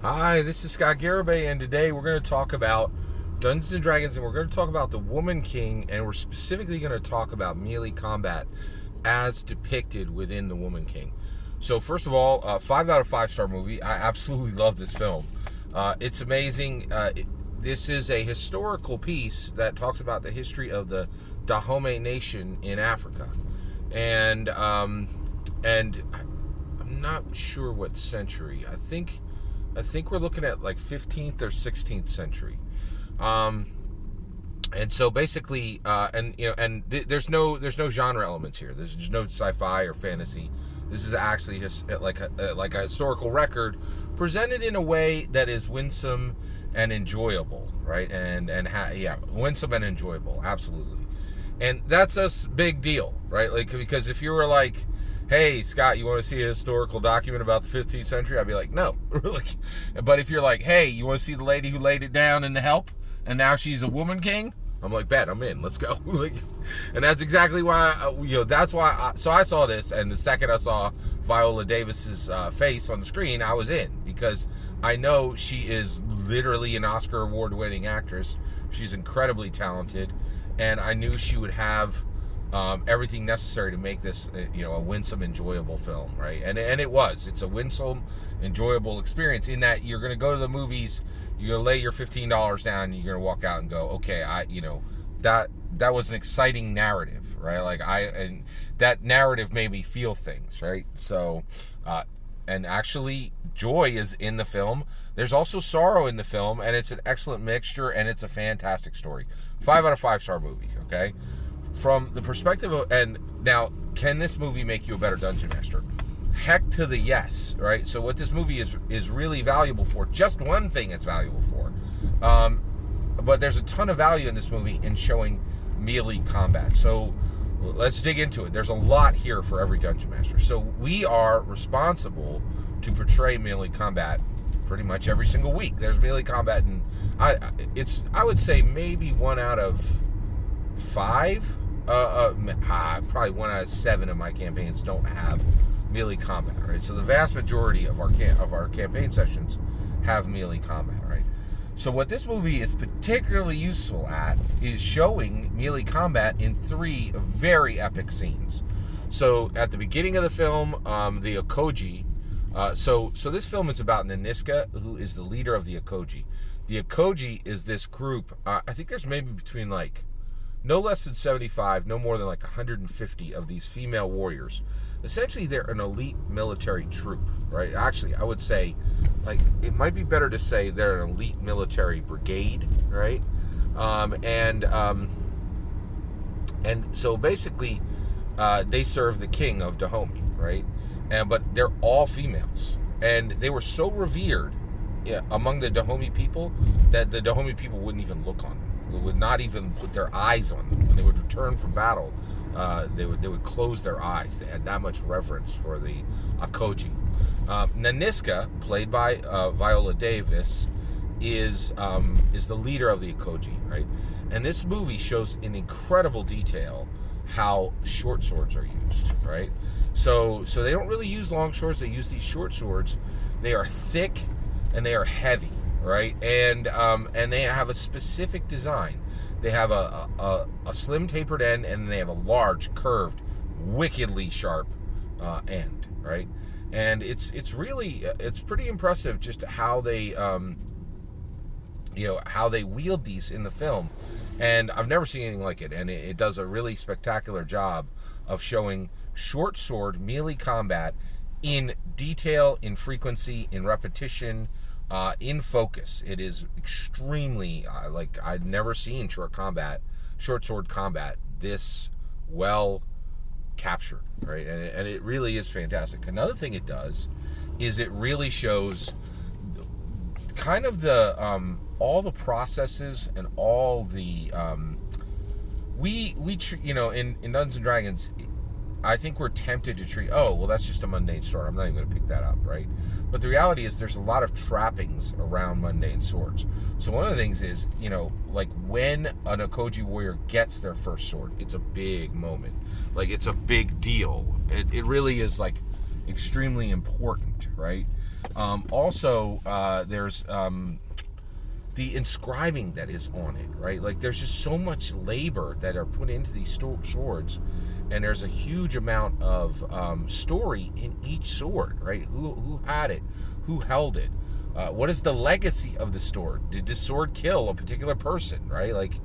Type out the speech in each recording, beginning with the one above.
Hi, this is Scott Garibay, and today we're going to talk about Dungeons and Dragons, and we're going to talk about the Woman King, and we're specifically going to talk about melee combat as depicted within the Woman King. So, first of all, 5 out of 5 star movie. I absolutely love this film. It's amazing. This is a historical piece that talks about the history of the Dahomey Nation in Africa, and I'm not sure what century. I think we're looking at like 15th or 16th century. And so basically, there's no genre elements here. There's no sci-fi or fantasy. This is actually just like a historical record presented in a way that is winsome and enjoyable, right? Winsome and enjoyable, absolutely. And that's a big deal, right? Like, because if you were like, hey, Scott, you want to see a historical document about the 15th century? I'd be like, no. But if you're like, hey, you want to see the lady who laid it down in The Help, and now she's a woman king? I'm like, bet, I'm in. Let's go. And that's exactly why, so I saw this, and the second I saw Viola Davis's face on the screen, I was in, because I know she is literally an Oscar award-winning actress. She's incredibly talented, and I knew she would have everything necessary to make this, a winsome, enjoyable film, right? And it was. It's a winsome, enjoyable experience in that you're going to go to the movies, you're going to lay your $15 down, and you're going to walk out and go, okay, that was an exciting narrative, right? And that narrative made me feel things, right? So, and actually, joy is in the film. There's also sorrow in the film, and it's an excellent mixture, and it's a fantastic story. 5 out of 5 star movie, okay? From the perspective of, and now, can this movie make you a better dungeon master? Heck to the yes, right? So what this movie is really valuable for, just one thing it's valuable for, but there's a ton of value in this movie in showing melee combat. So let's dig into it. There's a lot here for every dungeon master. So we are responsible to portray melee combat pretty much every single week. There's melee combat, and I would say maybe 1 out of 5. Probably 1 out of 7 of my campaigns don't have melee combat, right? So the vast majority of our campaign sessions have melee combat, right? So what this movie is particularly useful at is showing melee combat in 3 very epic scenes. So at the beginning of the film, the Okoji. So this film is about Naniska, who is the leader of the Okoji. The Okoji is this group. I think there's maybe between no less than 75, no more than 150 of these female warriors. Essentially, they're an elite military troop, right? Actually, I would say, it might be better to say they're an elite military brigade, right? And so basically, they serve the king of Dahomey, right? But they're all females, and they were so revered among the Dahomey people that the Dahomey people wouldn't even look on them. They would not even put their eyes on them. When they would return from battle, they would close their eyes. They had that much reverence for the Okoji. Naniska, played by Viola Davis, is the leader of the Okoji, right? And this movie shows in incredible detail how short swords are used, right? So they don't really use long swords. They use these short swords. They are thick and they are heavy, right? And they have a specific design. They have a slim tapered end, and they have a large curved, wickedly sharp end, right? And it's pretty impressive just how they how they wield these in the film. And I've never seen anything like it, and it does a really spectacular job of showing short sword melee combat in detail, in frequency, in repetition, in focus. It is extremely I'd never seen short sword combat this well captured, right? And it really is fantastic. Another thing it does is it really shows kind of the all the processes and all the in Dungeons and Dragons, I think we're tempted to treat, that's just a mundane sword, I'm not even going to pick that up, right? But the reality is there's a lot of trappings around mundane swords. So one of the things is, when an Okoji warrior gets their first sword, it's a big moment. It's a big deal. It really is extremely important, right? Also, there's the inscribing that is on it, right? Like there's just so much labor that are put into these swords, and there's a huge amount of story in each sword, right? Who had it, who held it, what is the legacy of the sword? Did this sword kill a particular person, right? Like,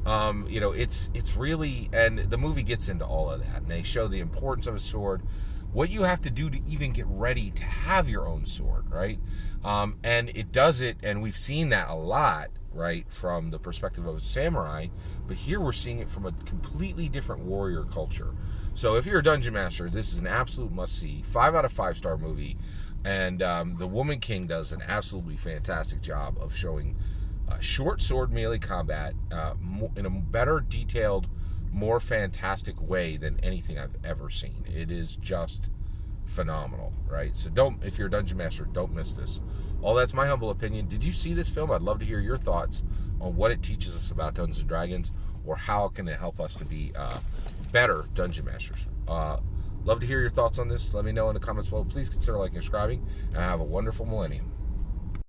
it's really, and the movie gets into all of that, and they show the importance of a sword, what you have to do to even get ready to have your own sword, right? And it does it, and we've seen that a lot, right, from the perspective of a samurai, but here we're seeing it from a completely different warrior culture. So if you're a dungeon master, this is an absolute must-see, 5 out of 5 star movie, and the Woman King does an absolutely fantastic job of showing short sword melee combat in a better detailed, more fantastic way than anything I've ever seen. It is just phenomenal, right? So if you're a dungeon master, don't miss this. All that's my humble opinion. Did you see this film? I'd love to hear your thoughts on what it teaches us about Dungeons and Dragons, or how can it help us to be better dungeon masters. Love to hear your thoughts on this. Let me know in the comments below. Please consider liking and subscribing, and have a wonderful millennium.